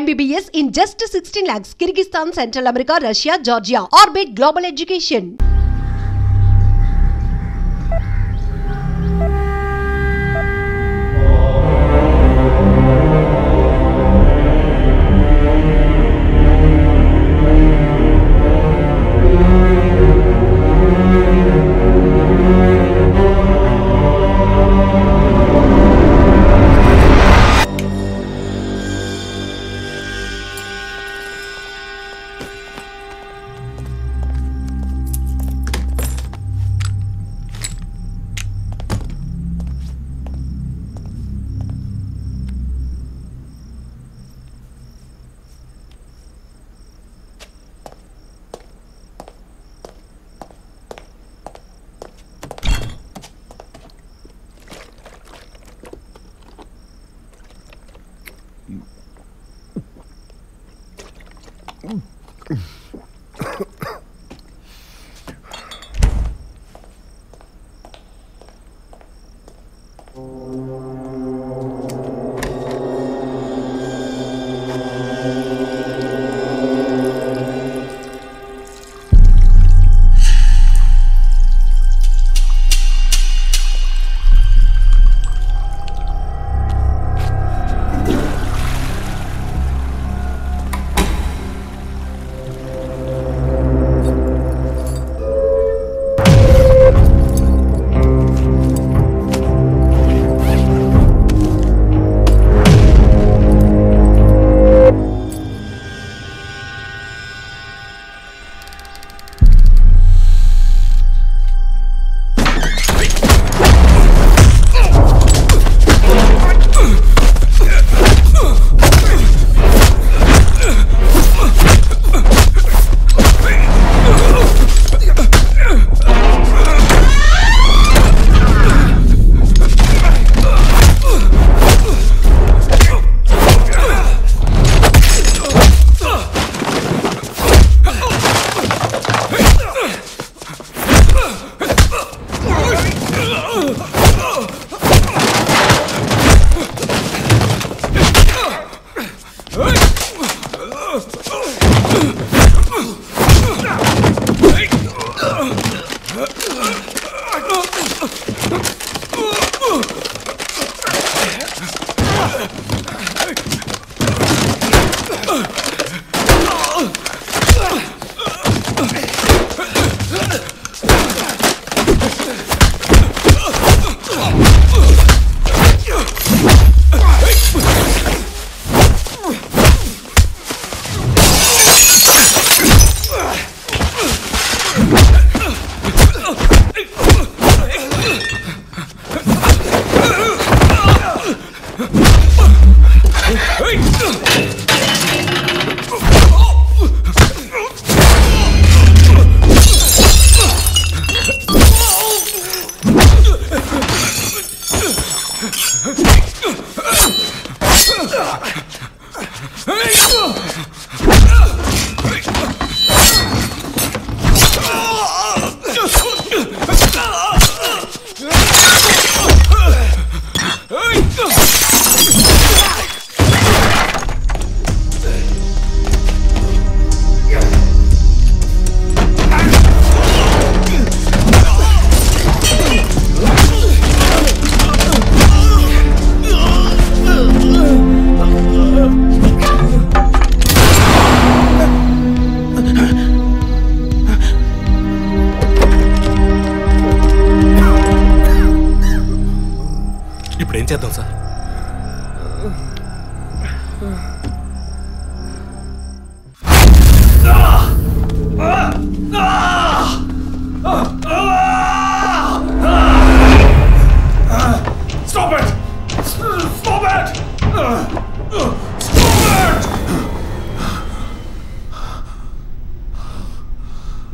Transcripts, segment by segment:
MBBS in just 16 lakhs. Kyrgyzstan, Central America, Russia, Georgia. Orbit Global Education.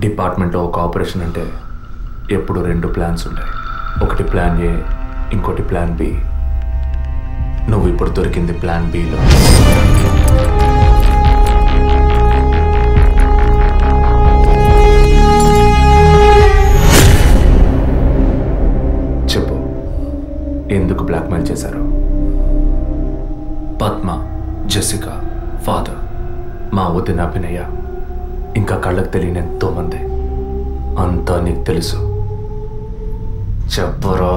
డిపార్ట్మెంట్లో ఒక operation అంటే ఎప్పుడు రెండు ప్లాన్స్ ఉంటాయి. ఒకటి ప్లాన్ ఏ, ఇంకోటి ప్లాన్ బి. నువ్వు ఇప్పుడు దొరికింది ప్లాన్ బిలో. చెప్పు, ఎందుకు బ్లాక్మెయిల్ చేశారు? పద్మ, జెసికా, ఫాదర్, మా వదిన అభినయ, ఇంకా కళ్ళకు తెలియని ఎంతోమంది. అంతా నీకు తెలుసు. చెప్పరా?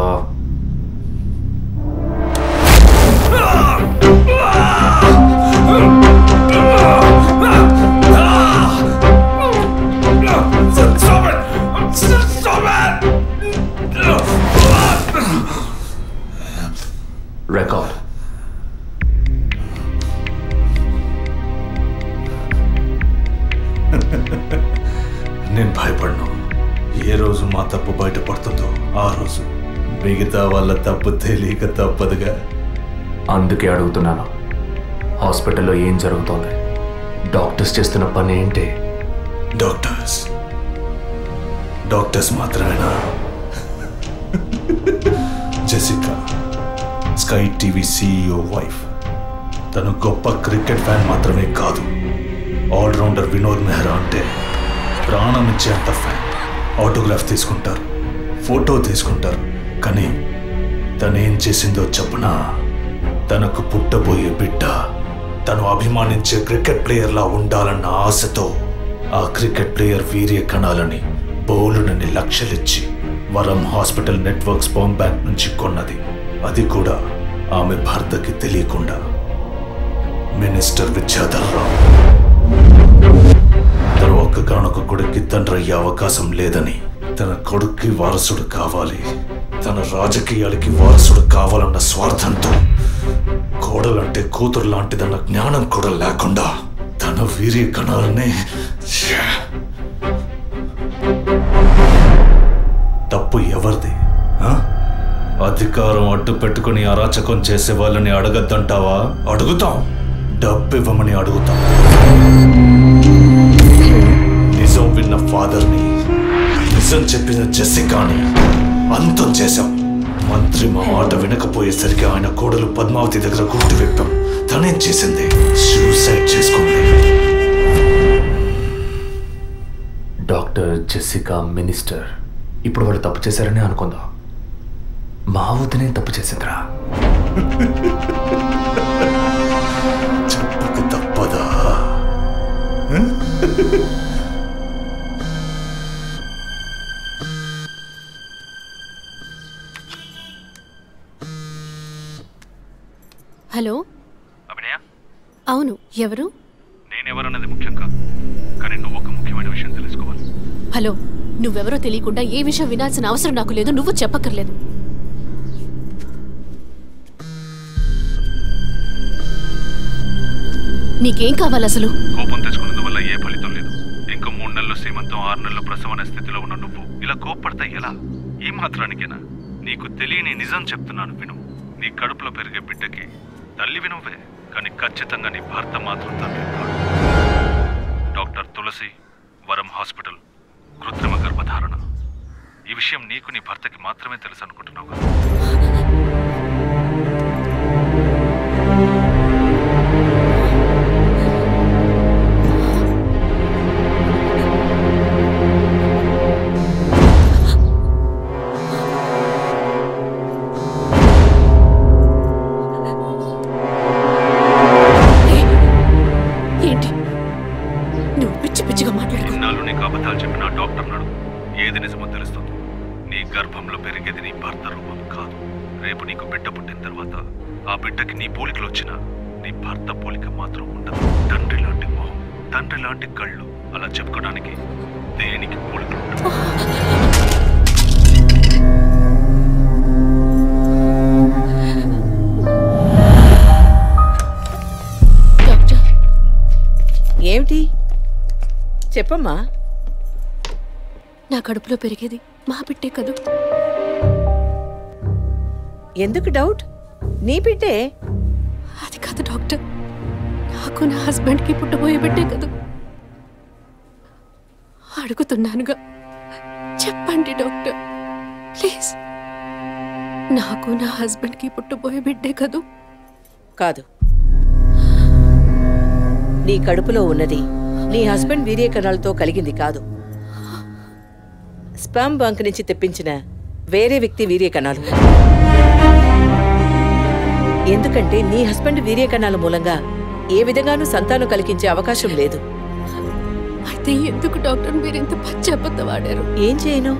రికార్డ్. నేను భయపడను. ఏ రోజు మా తప్పు బయటపడుతుందో ఆ రోజు మిగతా వాళ్ళ తప్పు తెలియక తప్పదుగా. అందుకే అడుగుతున్నాను, హాస్పిటల్లో ఏం జరుగుతోంది? డాక్టర్స్ చేస్తున్న పని ఏంటి? డాక్టర్స్ మాత్రమేనా? Jessica, sky TV CEO wife. తను గొప్ప క్రికెట్ ఫ్యాన్ మాత్రమే కాదు, ఆల్రౌండర్ వినోద్ మెహ్రా అంటే ప్రాణం ఇచ్చేంత ఫ్యాన్. ఆటోగ్రాఫ్ తీసుకుంటారు, ఫోటో తీసుకుంటారు. కానీ తనేం చేసిందో చెప్పనా? తనకు పుట్టబోయే బిడ్డ తను అభిమానించే క్రికెట్ ప్లేయర్లా ఉండాలన్న ఆశతో ఆ క్రికెట్ ప్లేయర్ వీర్య కణాలని బౌలునని లక్షలిచ్చి వరం హాస్పిటల్ నెట్వర్క్ స్పర్మ్ బ్యాంక్ నుంచి కొన్నది. అది కూడా ఆమె భర్తకి తెలియకుండా. మినిస్టర్ విద్యాధర్ రావు తన ఒక్కగానొక్క కొడుక్కి తండ్రి అయ్యే అవకాశం లేదని, తన కొడుక్కి వారసుడు కావాలి, తన రాజకీయాలకి వారసుడు కావాలన్న స్వార్థంతో కోడలంటే కూతురు లాంటిదన్న జ్ఞానం కూడా లేకుండా తన వీర్య కణాలనే. తప్పు ఎవరిది? అధికారం అడ్డు పెట్టుకుని అరాచకం చేసే వాళ్ళని అడగద్దంటావా? అడుగుతాం. డబ్బు ఇవ్వమని అడుగుతాం. నిజం విన్న ఫాదర్ని, నిజం చెప్పిన జెసికాని అంతం చేశాం. మంత్రి మా మాట వినకపోయేసరికి ఆయన కోడలు పద్మావతి దగ్గర గుర్తు విప్పాం. తనేం చేసింది? సూసైడ్ చేసుకుంది. డాక్టర్, జెసికా, మినిస్టర్, ఇప్పుడు వాళ్ళు తప్పు చేశారని అనుకుందాం. మా వదినే తప్పు చేసిందిరా. చెప్పక తప్పదా? హలో అభినయ? అవును, ఎవరు? నేనెవరన్నది ముఖ్యం కాదు, కానీ నువ్వు ఒక ముఖ్యమైన విషయం తెలుసుకోవాలి. హలో, నువ్వెవరో తెలియకుండా ఏ విషయం వినాల్సిన అవసరం నాకు లేదు. నువ్వు చెప్పక్కర్లేదు. నీకేం కావాలి అసలు? కోపం తెచ్చుకున్నందువల్ల ఏ ఫలితం లేదు. ఇంకో 3 నెలలు శ్రీమంతం, 6 నెలలు ప్రసవ అనే స్థితిలో ఉన్న నువ్వు ఇలా కోప్పడతా ఎలా? ఈ మాత్రానికేనా? నీకు తెలియని నిజం చెప్తున్నాను, విను. నీ కడుపులో పెరిగే బిడ్డకి తల్లివి నువ్వే, కానీ ఖచ్చితంగా నీ భర్త మాత్రం తండ్రి కాదు. డాక్టర్ తులసి, వరం హాస్పిటల్, కృత్రిమ గర్భధారణ. ఈ విషయం నీకు నీ భర్తకి మాత్రమే తెలుసు అనుకుంటున్నావు కదా? ఏది నిజమో తెలుస్తుంది. నీ గర్భంలో పెరిగేది నీ భర్త రూపం కాదు. రేపు నీకు బిడ్డ పుట్టిన తర్వాత ఆ బిడ్డకి నీ పోలికలు వచ్చినా నీ భర్త పోలిక మాత్రం ఉండదు. తండ్రి లాంటి మొహం, తండ్రి లాంటి కళ్ళు, అలా చెప్పుకోవడానికి దేనికి పోలికలు ఉండవు. ఏమిటి చెప్పమ్మా? నా కడుపులో పెరిగేది మా బిడ్డే కదూ. ఎందుకు డౌట్? నీ బిడ్డే. అది కాదు డాక్టర్, నాకు నా హస్బెండ్కి పుట్టబోయే బిడ్డే కదూ. అడుగుతున్నానుగా, చెప్పండి డాక్టర్ ప్లీజ్. నాకు నా హస్బెండ్కి పుట్టబోయే బిడ్డే కదూ. కాదు, నీ కడుపులో ఉన్నది నీ హస్బెండ్ వీర్య కణాలతో కలిగింది కాదు. స్పర్మ్ బ్యాంక్ నుంచి తెప్పించిన వేరే వ్యక్తి వీర్య కణాలు. ఎందుకంటే నీ హస్బెండ్ వీర్య కణాల మూలంగా ఏ విధంగానూ సంతానం కలిగించే అవకాశం లేదు. అయితే ఎందుకు డాక్టర్ మీరు ఇంత పచ్చబద్ధం వాడారు? ఏం చేయను?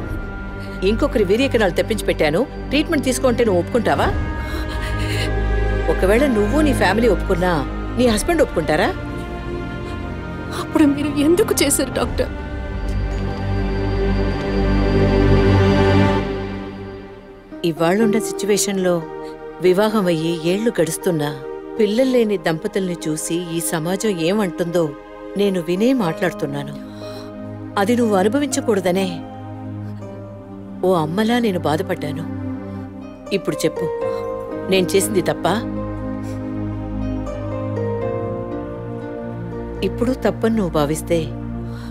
ఇంకొకరి వీర్యకణాలు తెప్పించి పెట్టాను. ట్రీట్మెంట్ తీసుకుంటే నువ్వు ఒప్పుకుంటావా? ఒకవేళ నువ్వు నీ ఫ్యామిలీ ఒప్పుకున్నా నీ హస్బెండ్ ఒప్పుకుంటారా? అప్పుడు మీరు ఎందుకు చేశారు డాక్టర్? ఇవాళ్ళున్న సిచ్యువేషన్లో వివాహం అయ్యి ఏళ్లు గడుస్తున్నా పిల్లలు లేని దంపతుల్ని చూసి ఈ సమాజం ఏమంటుందో నేను వినే మాట్లాడుతున్నాను. అది నువ్వు అనుభవించకూడదనే ఓ అమ్మలా నేను బాధపడ్డాను. ఇప్పుడు చెప్పు, నేను చేసింది తప్పా? ఇప్పుడు తప్పని నువ్వు భావిస్తే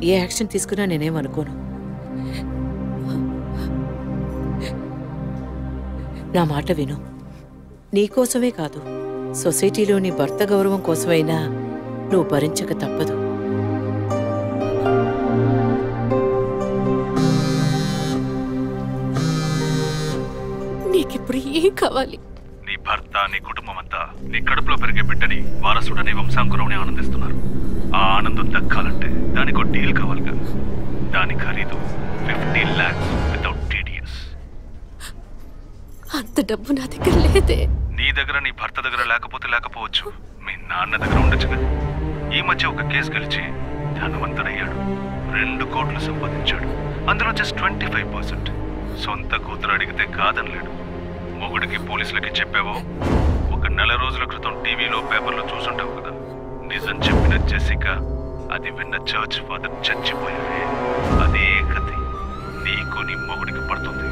ఏ యాక్షన్ తీసుకున్నా నేనేమనుకోను. నా మాట విను. నీకోసమే కాదు, సొసైటీలోని భర్త గౌరవం కోసమైనా నువ్వు భరించక తప్పదు. నీకిప్పుడు ఏం కావాలి? నీ భర్త, నీ కుటుంబం అంతా నీ కడుపులో పెరిగే బిడ్డని వారసుడని వంశాంకురమని ఆనందిస్తున్నారు. ఆ ఆనందం దక్కాలంటే దానికి ఒక డీల్ కావాలిగా. దాని ఖరీదు 50 lakhs వితౌట్ TDS. అంత డబ్బు నా దగ్గర లేదే. నీ దగ్గర, నీ భర్త దగ్గర లేకపోవచ్చు, మీ నాన్న దగ్గర ఉండొచ్చుగా. ఈ మధ్య ఒక కేసు గెలిచి ధనవంతుడయ్యాడు. 2 కోట్లు సంపాదించాడు. అందులో జస్ట్ 25%. సొంత కూతురు అడిగితే కాదనలేడు. మొగుడికి, పోలీసులకి చెప్పావో 1 నెల రోజుల క్రితం టీవీలో, పేపర్లో చూసుంటావు కదా. నిజం చెప్పిన జెసికా, అది విన్న చర్చ్ ఫాదర్ చచ్చిపోయావే. అదే కథ నీకు నీ మొగుడికి పడుతుంది.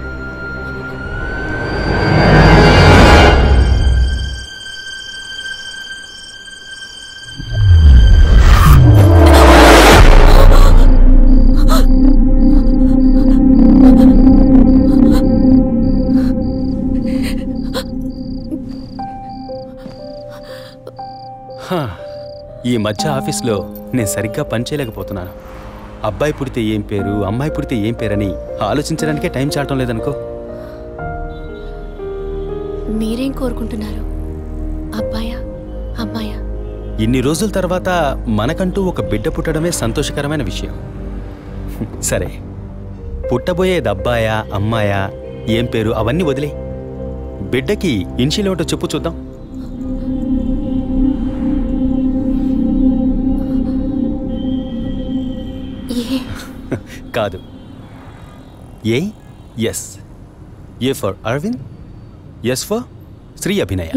ఈ మధ్య ఆఫీస్లో నేను సరిగ్గా పనిచేయలేకపోతున్నాను. అబ్బాయి పుడితే ఏం పేరు, అమ్మాయి పుడితే ఏం పేరని ఆలోచించడానికే టైం చాలటం లేదనుకో. మీరేం కోరుకుంటున్నారు? అబ్బాయా, అమ్మాయా? ఇన్ని రోజుల తర్వాత మనకంటూ ఒక బిడ్డ పుట్టడమే సంతోషకరమైన విషయం. సరే, పుట్టబోయేది అబ్బాయా, అమ్మాయా, ఏం పేరు అవన్నీ వదిలే. బిడ్డకి ఇన్షియల్ ఏమిటో చెప్పు చూద్దాం. కాదు, A. S. A for Aravind, S for Shri Abhinaya.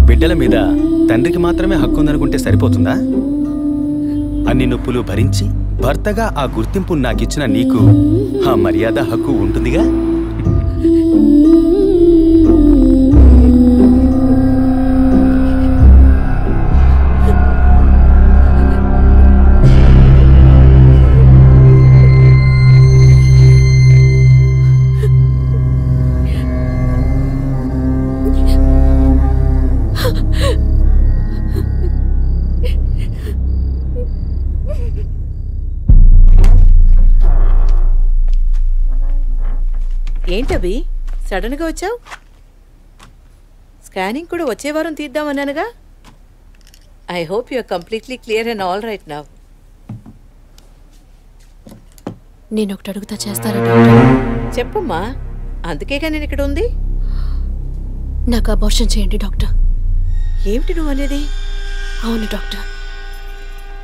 బిడ్డల మీద తండ్రికి మాత్రమే హక్కు ఉందనుకుంటే సరిపోతుందా? అన్ని నొప్పులు భరించి భర్తగా ఆ గుర్తింపు నాకిచ్చిన నీకు ఆ మర్యాద, హక్కు ఉంటుందిగా. ఏంటవి సడన్గా వచ్చావు? స్కానింగ్ కూడా వచ్చే వారం తీద్దామన్నానుగా. I hope you are completely clear and all right now. నేను ఒకటి అడుగుతా, చేస్తారా డాక్టర్? చెప్పమ్మా, అందుకేగా నేను ఇక్కడ ఉంది. నాకు అబార్షన్ చేయండి డాక్టర్. ఏమిటి నువ్వు అనేది? అవును డాక్టర్,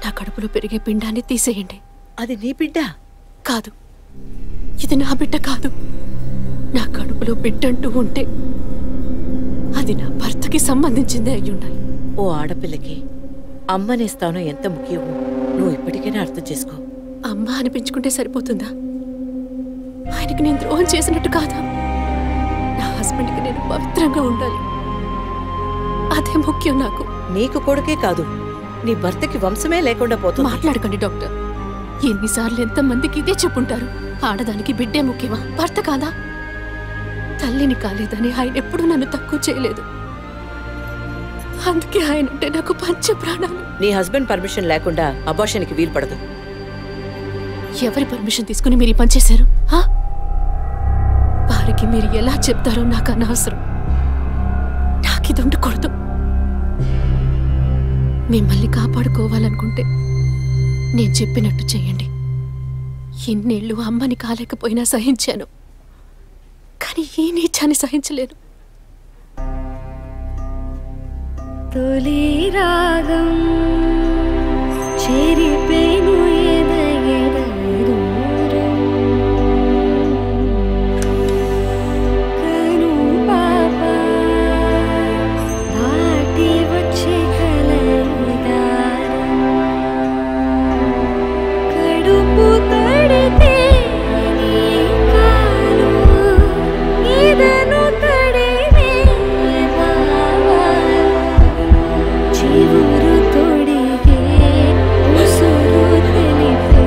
నా కడుపులో పెరిగే పిండాన్ని తీసేయండి. అది నీ బిడ్డ కాదు, ఇది నా బిడ్డ కాదు. నా కడుపులో బిడ్డంటూ ఉంటే అది నా భర్తకి సంబంధించిందే అయి ఉండాలి. ఓ ఆడపిల్లకి అమ్మనే స్థానం ఎంత ముఖ్యమో నువ్వు ఇప్పటికైనా అర్థం చేసుకో. అమ్మ అనిపించుకుంటే సరిపోతుందా? ఆయనకి నేను ద్రోహం చేసినట్టు కాదా? నా హస్బెండ్కి నేను పవిత్రంగా ఉండాలి, అదే ముఖ్యం నాకు. నీకు కొడుకే కాదు, నీ భర్తకి వంశమే లేకుండా పోతుంది. మాట్లాడకండి డాక్టర్. ఎన్నిసార్లు ఎంతమందికి ఇదే చెప్పుంటారు. ఆడదానికి బిడ్డే ముఖ్యమా, భర్త కాదా? తల్లిని కాలేదని ఆయన ఎప్పుడూ నన్ను తక్కువ చేయలేదు. అందుకే ఆయన అంటే నాకు పంచ ప్రాణాలు. నీ హస్బెండ్ పర్మిషన్ లేకుండా అబార్షన్కి వీలు పడదు. ఎవరి పర్మిషన్ తీసుకుని మీరు ఈ పని చేశారు? వారికి మీరు ఎలా చెప్తారో నాకు అనవసరం. నాకిది ఉండకూడదు. మిమ్మల్ని కాపాడుకోవాలనుకుంటే నేను చెప్పినట్టు చెయ్యండి. ఇన్నేళ్ళు అమ్మని కాలేకపోయినా సహించాను, కానీ ఈ నీచాన్ని సహించలేను. తొలి రాగం చెరిపేను ఎదగెదూరం, కను పాప దాటి వచ్చే కలయిదారం, కడుపు తడితే నీ కాలు ఇదను తడినే బావాలు, చివురు తొడిగే ఉసురు తెలిపే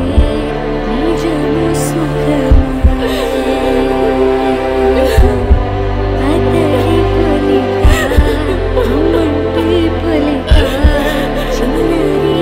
నిజము సుఖమే, అతడి పొలిక అమ్మంటి పొలిక చిన్నరి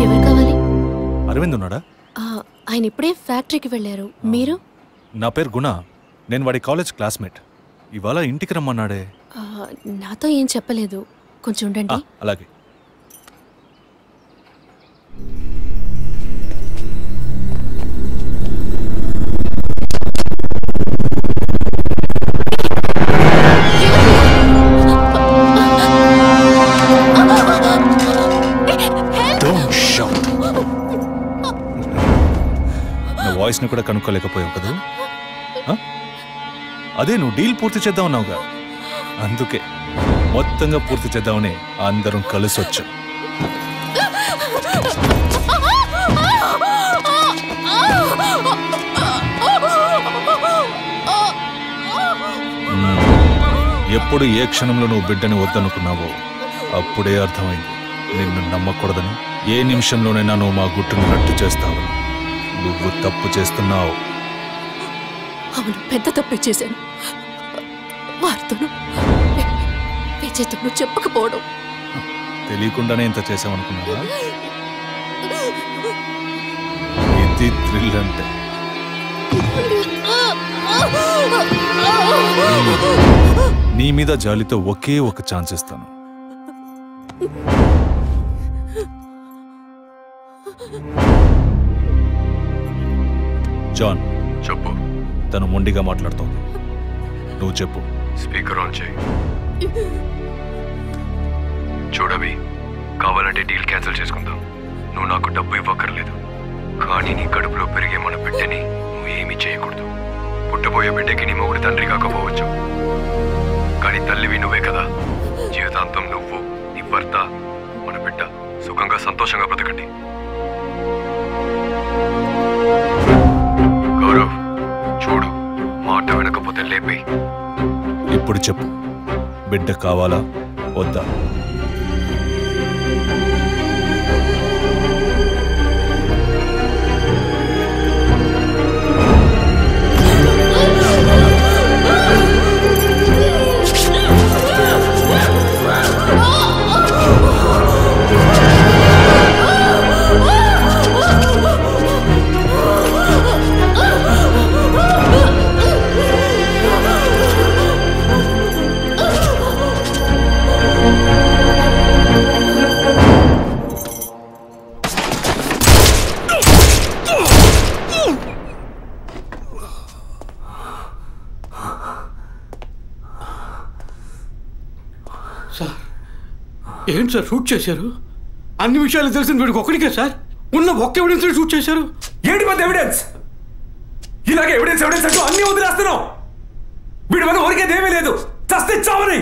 ఎవరు కావాలి? అరవింద్ ఉన్నాడా? ఆయన ఇప్పుడే ఫ్యాక్టరీకి వెళ్ళారు. మీరు? నా పేరు గుణ, నేను వాడి కాలేజ్ క్లాస్మేట్. ఇవాళ ఇంటికి రమ్మన్నాడే. నాతో ఏం చెప్పలేదు. కొంచెం ఉండండి. అలాగే. నా వాయిస్ని కూడా కనుక్కోలేకపోయావు కదా? అదే నువ్వు డీల్ పూర్తి చేద్దాం అన్నావుగా, అందుకే మొత్తంగా పూర్తి చేద్దామని అందరం కలిసి వచ్చాం. ఎప్పుడు ఏ క్షణంలో నువ్వు బిడ్డని వద్దనుకున్నావో అప్పుడే అర్థమైంది నిన్ను నమ్మకూడదని. ఏ నిమిషంలోనైనా నువ్వు మా గుట్టును రట్టు చేస్తావని. నువ్వు తప్పు చేస్తున్నావు. అవును, పెద్ద తప్పే చేశాను. వారితోనూ విజయ్తో చెప్పకపోవడం. తెలియకుండానే ఇంత చేసామనుకున్నావా? ఇది థ్రిల్ అంటే. నీ మీద జాలితో ఒకే ఒక ఛాన్స్ ఇస్తాను. జాన్ చెప్పు. తను మొండిగా మాట్లాడుతోంది, నువ్వు చెప్పు. స్పీకర్ ఆన్ చేయి. చూడవి, కావాలంటే డీల్ క్యాన్సిల్ చేసుకుందాం. నువ్వు నాకు డబ్బు ఇవ్వక్కర్లేదు, కానీ నీ కడుపులో పెరిగే మన బిడ్డని నువ్వు ఏమీ చేయకూడదు. పుట్టబోయే బిడ్డకి నీ మొగుడు తండ్రి కాకపోవచ్చు, కానీ తల్లివి నువ్వే కదా. జీవితాంతం నువ్వు, నీ భర్త, మన బిడ్డ సుఖంగా సంతోషంగా బ్రతకండి. గౌరవ్, చూడు, మాట వినకపోతే లేపే. ఇప్పుడు చెప్పు, బిడ్డ కావాలా వద్దా? సార్, ఏంటి సార్ షూట్ చేశారు? అన్ని విషయాలు తెలిసిన వీడికి ఒక్కడికే సార్? ఉన్న ఒక్క ఎవిడెన్స్ షూట్ చేశారు. ఏంటి పెద్ద ఎవిడెన్స్? ఇలాగే ఎవిడెన్స్ ఎవిడెన్స్ అంటూ అన్ని వదిలేస్తున్నావు. వీడి వల్ల ఊరికేదేమీ లేదు, చస్తే చావని.